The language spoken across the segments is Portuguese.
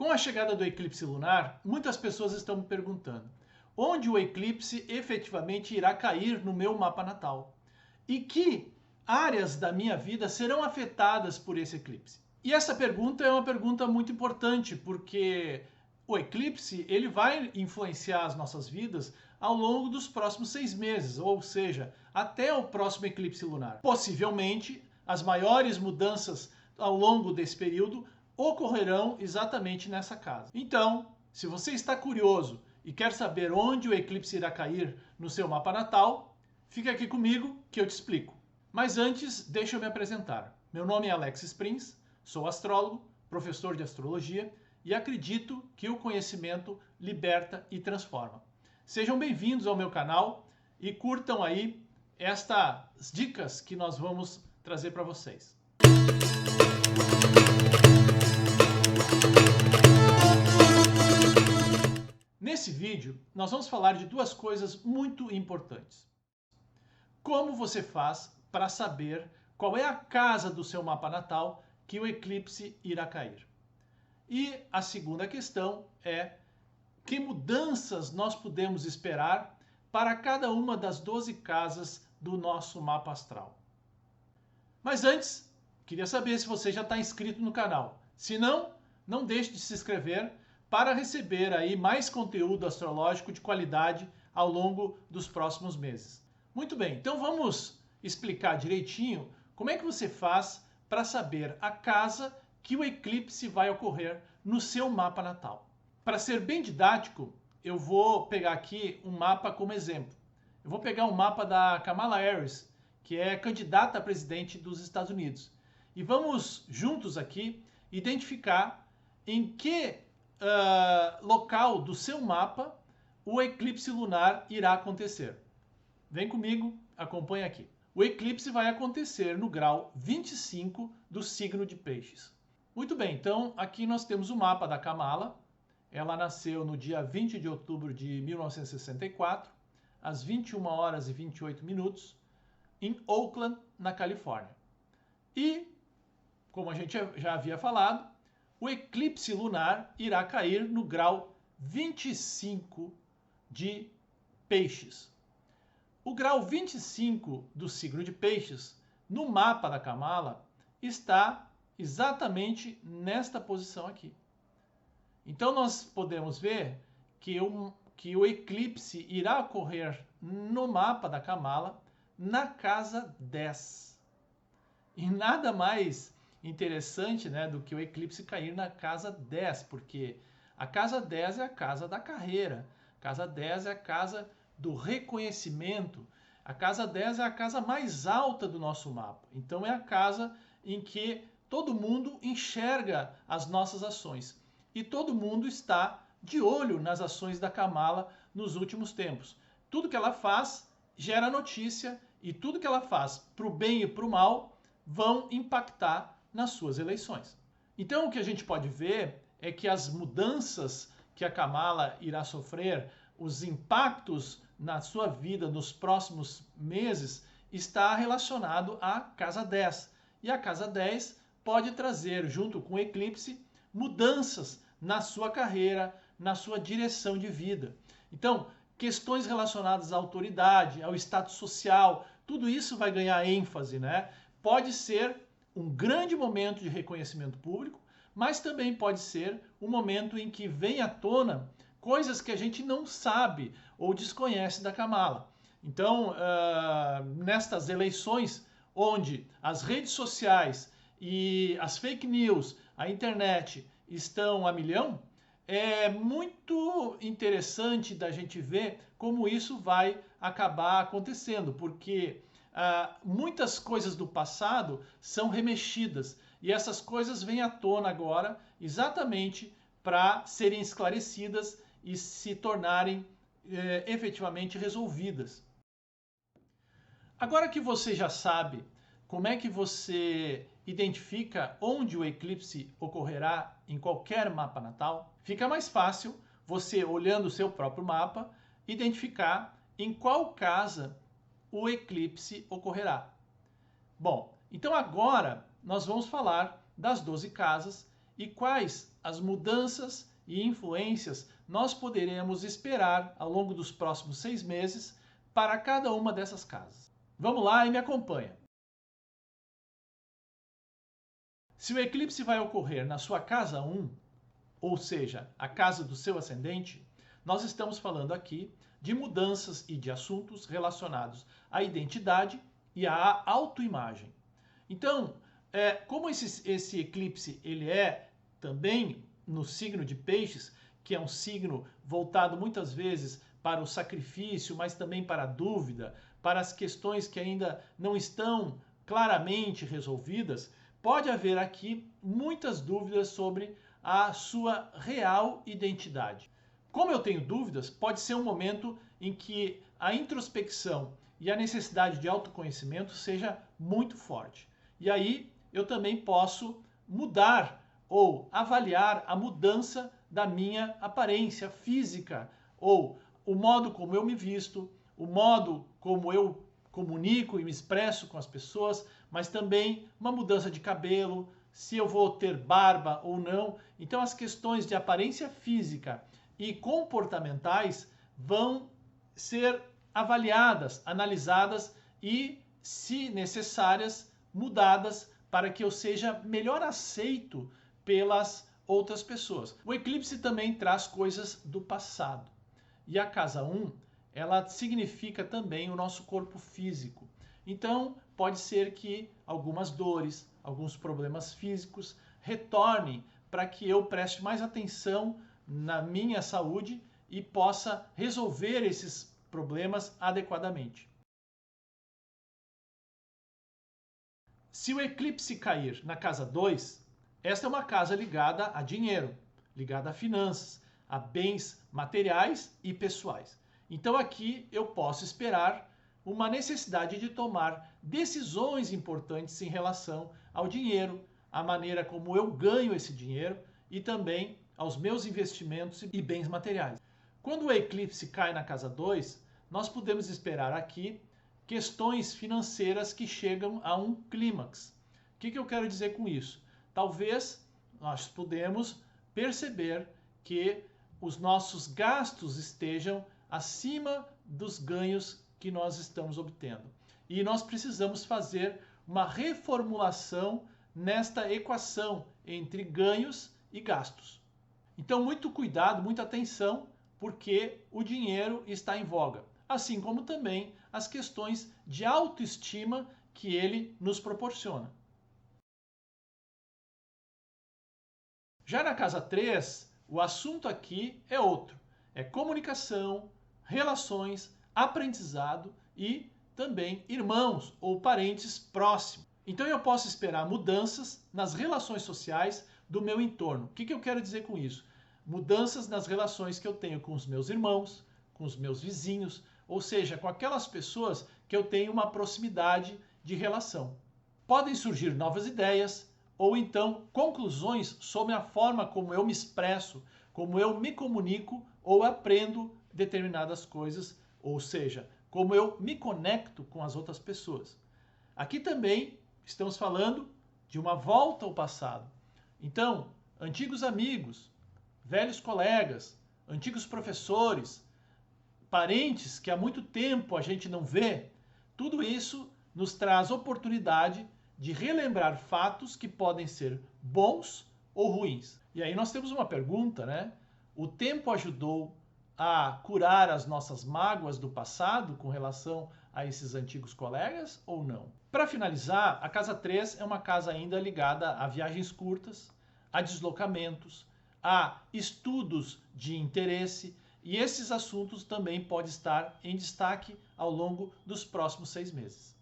Com a chegada do eclipse lunar, muitas pessoas estão me perguntando onde o eclipse efetivamente irá cair no meu mapa natal e que áreas da minha vida serão afetadas por esse eclipse. E essa pergunta é uma pergunta muito importante, porque o eclipse ele vai influenciar as nossas vidas ao longo dos próximos 6 meses, ou seja, até o próximo eclipse lunar. Possivelmente, as maiores mudanças ao longo desse período ocorrerão exatamente nessa casa. Então, se você está curioso e quer saber onde o eclipse irá cair no seu mapa natal, fica aqui comigo que eu te explico. Mas antes, deixa eu me apresentar. Meu nome é Alex Sprins, sou astrólogo, professor de astrologia e acredito que o conhecimento liberta e transforma. Sejam bem-vindos ao meu canal e curtam aí estas dicas que nós vamos trazer para vocês. Nesse vídeo, nós vamos falar de duas coisas muito importantes. Como você faz para saber qual é a casa do seu mapa natal que o eclipse irá cair? E a segunda questão é que mudanças nós podemos esperar para cada uma das 12 casas do nosso mapa astral. Mas antes, queria saber se você já está inscrito no canal. Se não, não deixe de se inscrever para receber aí mais conteúdo astrológico de qualidade ao longo dos próximos meses. Muito bem, então vamos explicar direitinho como é que você faz para saber a casa que o eclipse vai ocorrer no seu mapa natal. Para ser bem didático, eu vou pegar aqui um mapa como exemplo. Eu vou pegar um mapa da Kamala Harris, que é candidata a presidente dos Estados Unidos. E vamos juntos aqui identificar em que local do seu mapa o eclipse lunar irá acontecer. Vem comigo, acompanha aqui. O eclipse vai acontecer no grau 25 do signo de Peixes. Muito bem, então aqui nós temos o mapa da Kamala. Ela nasceu no dia 20 de outubro de 1964, às 21 horas e 28 minutos, em Oakland, na Califórnia. E, como a gente já havia falado, o eclipse lunar irá cair no grau 25 de Peixes. O grau 25 do signo de Peixes, no mapa da Kamala, está exatamente nesta posição aqui. Então nós podemos ver que o eclipse irá ocorrer no mapa da Kamala na casa 10. E nada mais interessante, né, do que o eclipse cair na casa 10, porque a casa 10 é a casa da carreira, a casa 10 é a casa do reconhecimento, a casa 10 é a casa mais alta do nosso mapa. Então é a casa em que todo mundo enxerga as nossas ações e todo mundo está de olho nas ações da Kamala nos últimos tempos. Tudo que ela faz gera notícia e tudo que ela faz para o bem e para o mal vão impactar nas suas eleições. Então o que a gente pode ver é que as mudanças que a Kamala irá sofrer, os impactos na sua vida nos próximos meses, está relacionado à casa 10. E a casa 10 pode trazer, junto com o eclipse, mudanças na sua carreira, na sua direção de vida. Então, questões relacionadas à autoridade, ao status social, tudo isso vai ganhar ênfase, né? Pode ser um grande momento de reconhecimento público, mas também pode ser um momento em que vem à tona coisas que a gente não sabe ou desconhece da Kamala. Então, nestas eleições, onde as redes sociais e as fake news, a internet estão a milhão, é muito interessante da gente ver como isso vai acabar acontecendo, porque muitas coisas do passado são remexidas e essas coisas vêm à tona agora exatamente para serem esclarecidas e se tornarem efetivamente resolvidas. Agora que você já sabe como é que você identifica onde o eclipse ocorrerá em qualquer mapa natal, fica mais fácil você, olhando o seu próprio mapa, identificar em qual casa o eclipse ocorrerá. Bom, então agora nós vamos falar das 12 casas e quais as mudanças e influências nós poderemos esperar ao longo dos próximos 6 meses para cada uma dessas casas. Vamos lá e me acompanha. Se o eclipse vai ocorrer na sua casa 1, ou seja, a casa do seu ascendente, nós estamos falando aqui de mudanças e de assuntos relacionados à identidade e à autoimagem. Então, como esse eclipse ele é também no signo de Peixes, que é um signo voltado muitas vezes para o sacrifício, mas também para a dúvida, para as questões que ainda não estão claramente resolvidas, pode haver aqui muitas dúvidas sobre a sua real identidade. Como eu tenho dúvidas, pode ser um momento em que a introspecção e a necessidade de autoconhecimento seja muito forte. E aí eu também posso mudar ou avaliar a mudança da minha aparência física, ou o modo como eu me visto, o modo como eu comunico e me expresso com as pessoas, mas também uma mudança de cabelo, se eu vou ter barba ou não. Então as questões de aparência física e comportamentais vão ser avaliadas, analisadas e, se necessárias, mudadas para que eu seja melhor aceito pelas outras pessoas. O eclipse também traz coisas do passado. E a casa 1, ela significa também o nosso corpo físico. Então, pode ser que algumas dores, alguns problemas físicos retornem para que eu preste mais atenção na minha saúde e possa resolver esses problemas adequadamente. Se o eclipse cair na casa 2, esta é uma casa ligada a dinheiro, ligada a finanças, a bens materiais e pessoais. Então aqui eu posso esperar uma necessidade de tomar decisões importantes em relação ao dinheiro, a maneira como eu ganho esse dinheiro e também aos meus investimentos e bens materiais. Quando o eclipse cai na casa 2, nós podemos esperar aqui questões financeiras que chegam a um clímax. O que eu quero dizer com isso? Talvez nós podemos perceber que os nossos gastos estejam acima dos ganhos que nós estamos obtendo. E nós precisamos fazer uma reformulação nesta equação entre ganhos e gastos. Então, muito cuidado, muita atenção, porque o dinheiro está em voga, assim como também as questões de autoestima que ele nos proporciona. Já na casa 3, o assunto aqui é outro. É comunicação, relações, aprendizado e também irmãos ou parentes próximos. Então eu posso esperar mudanças nas relações sociais do meu entorno. O que eu quero dizer com isso? Mudanças nas relações que eu tenho com os meus irmãos, com os meus vizinhos, ou seja, com aquelas pessoas que eu tenho uma proximidade de relação. Podem surgir novas ideias ou então conclusões sobre a forma como eu me expresso, como eu me comunico ou aprendo determinadas coisas, ou seja, como eu me conecto com as outras pessoas. Aqui também estamos falando de uma volta ao passado. Então, antigos amigos, velhos colegas, antigos professores, parentes que há muito tempo a gente não vê, tudo isso nos traz oportunidade de relembrar fatos que podem ser bons ou ruins. E aí nós temos uma pergunta, né? O tempo ajudou a curar as nossas mágoas do passado com relação a esses antigos colegas ou não? Para finalizar, a casa 3 é uma casa ainda ligada a viagens curtas, a deslocamentos, a estudos de interesse, e esses assuntos também podem estar em destaque ao longo dos próximos 6 meses.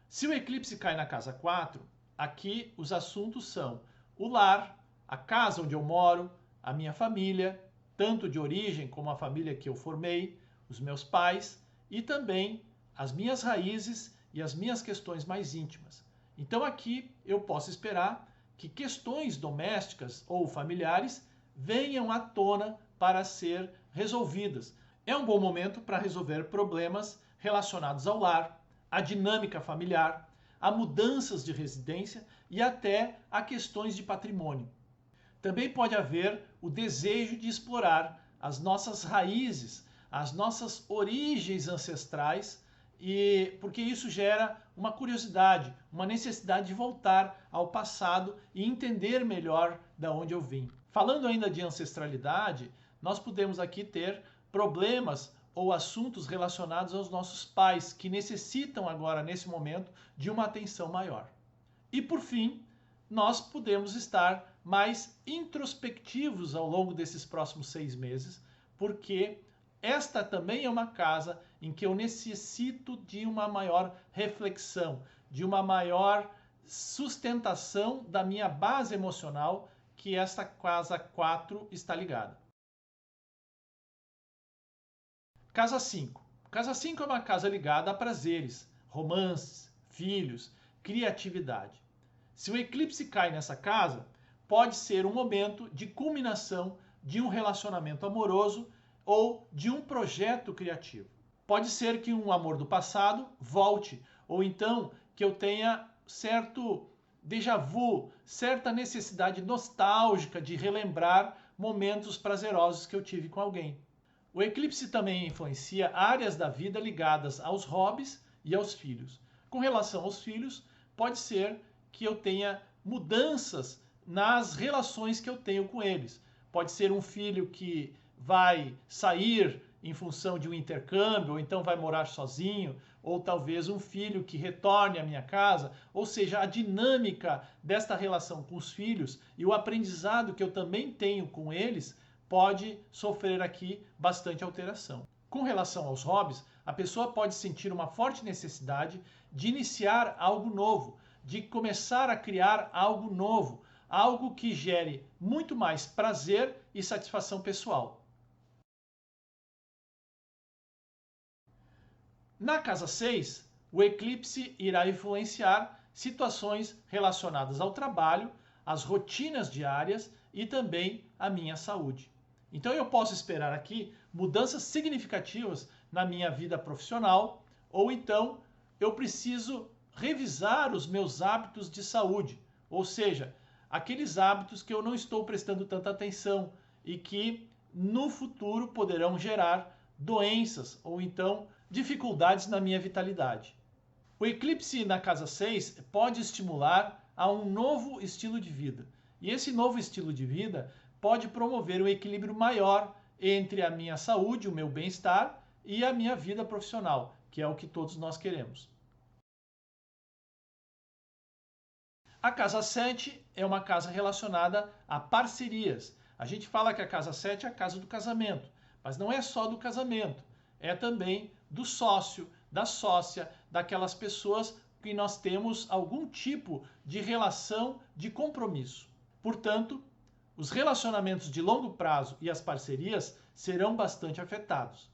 Se o eclipse cai na casa 4, aqui os assuntos são o lar, a casa onde eu moro, a minha família, tanto de origem como a família que eu formei, os meus pais e também as minhas raízes e as minhas questões mais íntimas. Então aqui eu posso esperar que questões domésticas ou familiares venham à tona para ser resolvidas. É um bom momento para resolver problemas relacionados ao lar, à dinâmica familiar, a mudanças de residência e até a questões de patrimônio. Também pode haver o desejo de explorar as nossas raízes, as nossas origens ancestrais, e porque isso gera uma curiosidade, uma necessidade de voltar ao passado e entender melhor de onde eu vim. Falando ainda de ancestralidade, nós podemos aqui ter problemas ou assuntos relacionados aos nossos pais, que necessitam agora, nesse momento, de uma atenção maior. E por fim, nós podemos estar mais introspectivos ao longo desses próximos 6 meses, porque esta também é uma casa em que eu necessito de uma maior reflexão, de uma maior sustentação da minha base emocional, que esta casa 4 está ligada. Casa 5. Casa 5 é uma casa ligada a prazeres, romances, filhos, criatividade. Se o eclipse cai nessa casa, pode ser um momento de culminação de um relacionamento amoroso ou de um projeto criativo. Pode ser que um amor do passado volte, ou então que eu tenha certo déjà vu, certa necessidade nostálgica de relembrar momentos prazerosos que eu tive com alguém. O eclipse também influencia áreas da vida ligadas aos hobbies e aos filhos. Com relação aos filhos, pode ser que eu tenha mudanças nas relações que eu tenho com eles. Pode ser um filho que vai sair em função de um intercâmbio, ou então vai morar sozinho, ou talvez um filho que retorne à minha casa. Ou seja, a dinâmica desta relação com os filhos e o aprendizado que eu também tenho com eles pode sofrer aqui bastante alteração. Com relação aos hobbies, a pessoa pode sentir uma forte necessidade de iniciar algo novo, de começar a criar algo novo, algo que gere muito mais prazer e satisfação pessoal. Na casa 6, o eclipse irá influenciar situações relacionadas ao trabalho, às rotinas diárias e também à minha saúde. Então eu posso esperar aqui mudanças significativas na minha vida profissional, ou então eu preciso revisar os meus hábitos de saúde, ou seja, aqueles hábitos que eu não estou prestando tanta atenção e que no futuro poderão gerar doenças ou então dificuldades na minha vitalidade. O eclipse na casa 6 pode estimular a um novo estilo de vida. E esse novo estilo de vida pode promover um equilíbrio maior entre a minha saúde, o meu bem-estar e a minha vida profissional, que é o que todos nós queremos. A casa 7 é uma casa relacionada a parcerias. A gente fala que a casa 7 é a casa do casamento, mas não é só do casamento, é também do sócio, da sócia, daquelas pessoas que nós temos algum tipo de relação de compromisso. Portanto, os relacionamentos de longo prazo e as parcerias serão bastante afetados.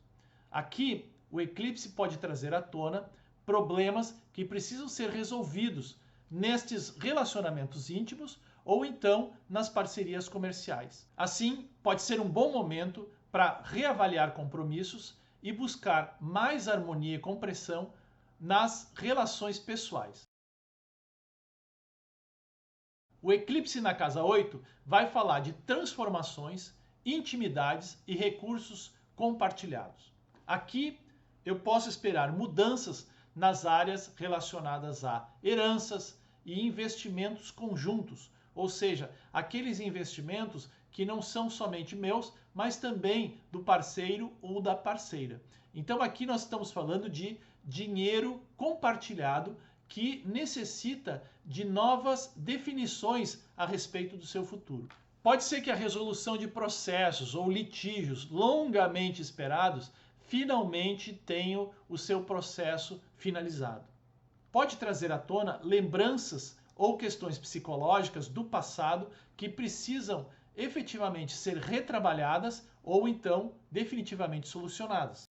Aqui, o eclipse pode trazer à tona problemas que precisam ser resolvidos nestes relacionamentos íntimos ou então nas parcerias comerciais. Assim, pode ser um bom momento para reavaliar compromissos e buscar mais harmonia e compreensão nas relações pessoais. O eclipse na casa 8 vai falar de transformações, intimidades e recursos compartilhados. Aqui eu posso esperar mudanças nas áreas relacionadas a heranças e investimentos conjuntos, ou seja, aqueles investimentos que não são somente meus, mas também do parceiro ou da parceira. Então aqui nós estamos falando de dinheiro compartilhado que necessita de novas definições a respeito do seu futuro. Pode ser que a resolução de processos ou litígios longamente esperados finalmente tenham o seu processo finalizado. Pode trazer à tona lembranças ou questões psicológicas do passado que precisam efetivamente ser retrabalhadas ou então definitivamente solucionadas.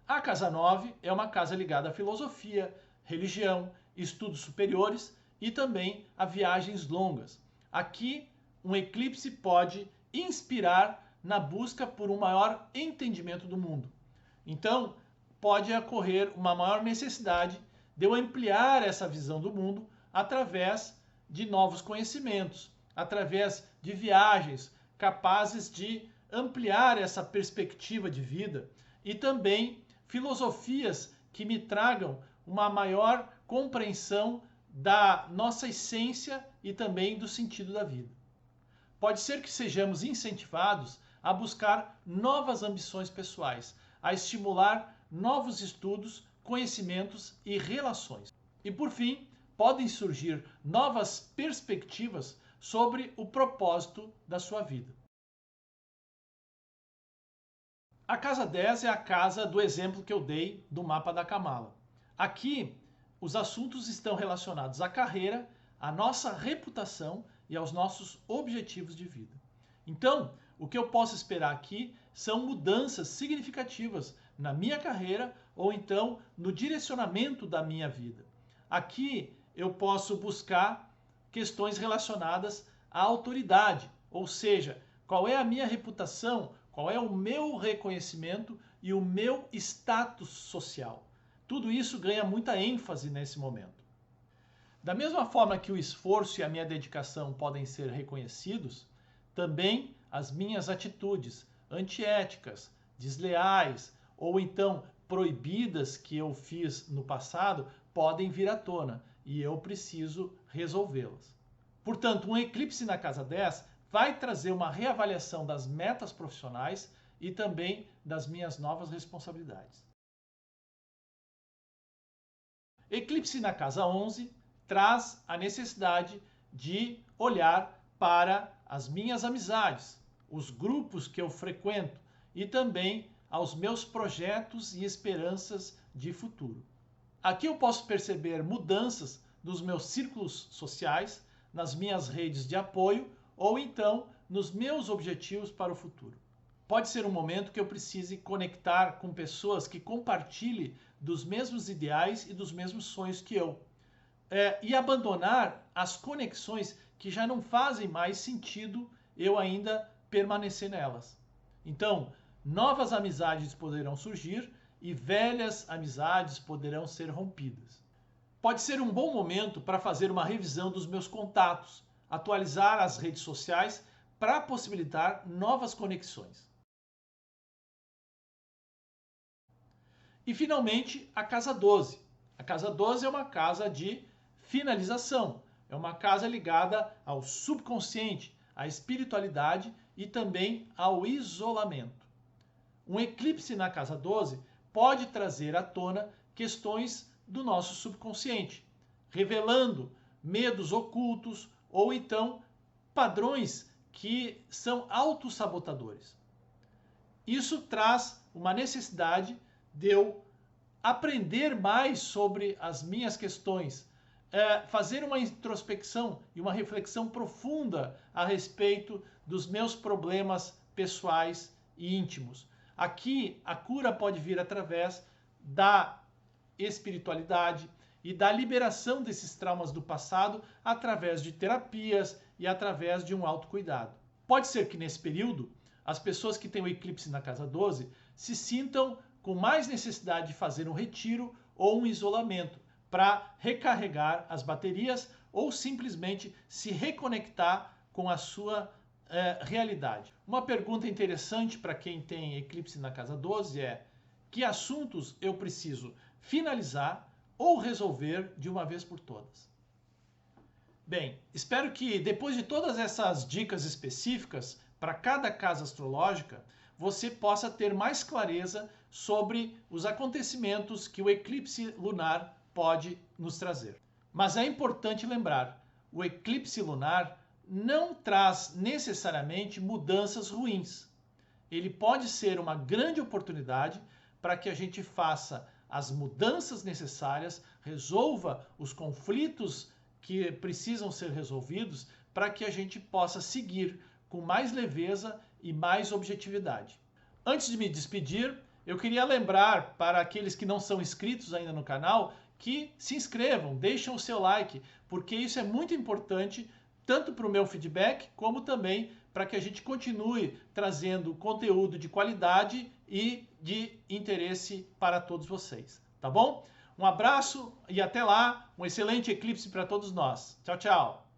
A casa 9 é uma casa ligada à filosofia, religião, estudos superiores e também a viagens longas. Aqui, um eclipse pode inspirar na busca por um maior entendimento do mundo. Então, pode ocorrer uma maior necessidade de eu ampliar essa visão do mundo através de novos conhecimentos, através de viagens capazes de ampliar essa perspectiva de vida e também filosofias que me tragam uma maior compreensão da nossa essência e também do sentido da vida. Pode ser que sejamos incentivados a buscar novas ambições pessoais, a estimular novos estudos, conhecimentos e relações. E por fim, podem surgir novas perspectivas sobre o propósito da sua vida. A casa 10 é a casa do exemplo que eu dei do mapa da Kamala. Aqui, os assuntos estão relacionados à carreira, à nossa reputação e aos nossos objetivos de vida. Então, o que eu posso esperar aqui são mudanças significativas na minha carreira ou então no direcionamento da minha vida. Aqui eu posso buscar questões relacionadas à autoridade, ou seja, qual é a minha reputação, qual é o meu reconhecimento e o meu status social. Tudo isso ganha muita ênfase nesse momento. Da mesma forma que o esforço e a minha dedicação podem ser reconhecidos, também as minhas atitudes antiéticas, desleais ou então proibidas que eu fiz no passado podem vir à tona e eu preciso resolvê-las. Portanto, um eclipse na casa 10 vai trazer uma reavaliação das metas profissionais e também das minhas novas responsabilidades. Eclipse na casa 11 traz a necessidade de olhar para as minhas amizades, os grupos que eu frequento e também aos meus projetos e esperanças de futuro. Aqui eu posso perceber mudanças nos meus círculos sociais, nas minhas redes de apoio ou então nos meus objetivos para o futuro. Pode ser um momento que eu precise conectar com pessoas que compartilhem dos mesmos ideais e dos mesmos sonhos que eu. E abandonar as conexões que já não fazem mais sentido eu ainda permanecer nelas. Então, novas amizades poderão surgir e velhas amizades poderão ser rompidas. Pode ser um bom momento para fazer uma revisão dos meus contatos, atualizar as redes sociais para possibilitar novas conexões. E finalmente, a casa 12. A casa 12 é uma casa de finalização, é uma casa ligada ao subconsciente, à espiritualidade e também ao isolamento. Um eclipse na casa 12 pode trazer à tona questões do nosso subconsciente, revelando medos ocultos ou então padrões que são autossabotadores. Isso traz uma necessidade de eu aprender mais sobre as minhas questões, fazer uma introspecção e uma reflexão profunda a respeito dos meus problemas pessoais e íntimos. Aqui a cura pode vir através da espiritualidade e da liberação desses traumas do passado através de terapias e através de um autocuidado. Pode ser que nesse período as pessoas que têm o eclipse na casa 12 se sintam com mais necessidade de fazer um retiro ou um isolamento para recarregar as baterias ou simplesmente se reconectar com a sua realidade. Uma pergunta interessante para quem tem eclipse na casa 12 é: que assuntos eu preciso finalizar ou resolver de uma vez por todas? Bem, espero que depois de todas essas dicas específicas para cada casa astrológica, você possa ter mais clareza sobre os acontecimentos que o eclipse lunar pode nos trazer. Mas é importante lembrar, o eclipse lunar não traz necessariamente mudanças ruins. Ele pode ser uma grande oportunidade para que a gente faça as mudanças necessárias, resolva os conflitos que precisam ser resolvidos para que a gente possa seguir com mais leveza e mais objetividade. Antes de me despedir, eu queria lembrar para aqueles que não são inscritos ainda no canal que se inscrevam, deixem o seu like, porque isso é muito importante tanto para o meu feedback como também para que a gente continue trazendo conteúdo de qualidade e de interesse para todos vocês, tá bom? Um abraço e até lá, um excelente eclipse para todos nós. Tchau, tchau!